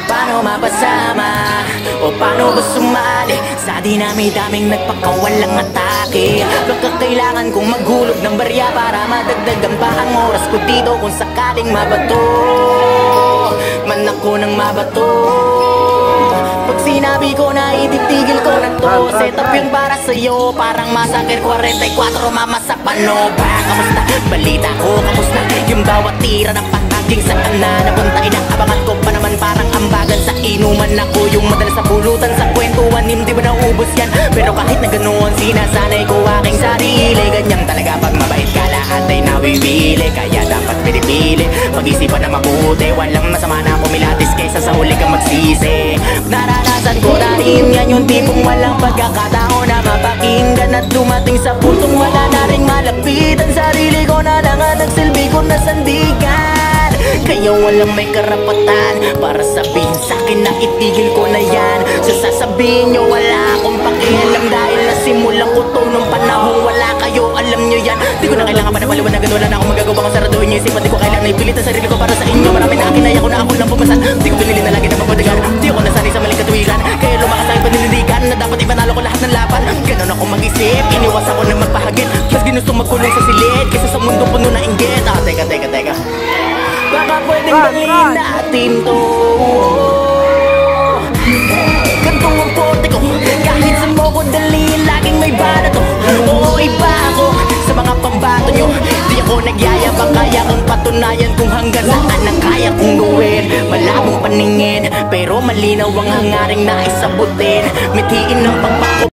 Paano mapasama o paano ba sumali sa dinami-daming nagpakawalang atake? Baka kailangan kong maghulog ng barya para madagdagan pa ang oras ko dito kung sakaling mabato man ako ng mabato. Pag sinabi ko na ititigil ko na to, set up yun para sa'yo, parang Massacre 44, mama sa Panova. Kamusta? Balita ko, kamusta? Yung bawat tira ng pataging sa kana napunta, inaabangan ko pa naman parang ambagan sa inuman. Ako yung madalas sa pulutan sa kwentuhan, hindi ba naubos yan? Pero kahit na ganoon, sinasanay ko aking sarili. Ganyan talaga pag mabait ka, lahat ay nawibili. Kaya dapat pinipili, pag-isipan na mabuti. Walang masama na pumilatis kaysa sa huli kang magsisi. Naranasan ko na rin yan, yung tipong walang pagkakataon na mapakinggan at dumating sa puntong wala na rin malapitan. Sarili ko na lang ang nagsilbi ko na sandigan. Kaya walang may karapatan para sabihin sa'kin na itigil ko na yan. So sasabihin nyo wala akong pakialam dahil nasimulan ko to nung panahong wala kayo, alam nyo yan. Di ko na kailangan pa na paliwanagan, wala na akong magagawa kung saraduhin nyo isipan. Di ko kailangan na ipilit ang sarili ko para sa inyo. Marami na akin na ako na ako lang pumasan. Di ko pinili na lagi na mapadagan. Di ako nasanay sa maling katuwiran, kaya lumakas ang paninindigan na dapat ipanalo ko lahat ng laban. Ganon ako mag-isip, iniwas ako na magpahagit. Mas ginusto magkulong sa silid kaysa sa mundo puno na inggit. Teka baka pwedeng bangin natin to. Gantong ang porte ko, kahit sa mo ko dali, laging may bala to. Oo, iba ako sa mga pambato nyo. Di ako nagyayabang, kaya kong patunayan kung hanggang saan ang kaya kong gawin. Malabong paningin, pero malinaw ang hangaring naisabutin. Mithiin ng pagpako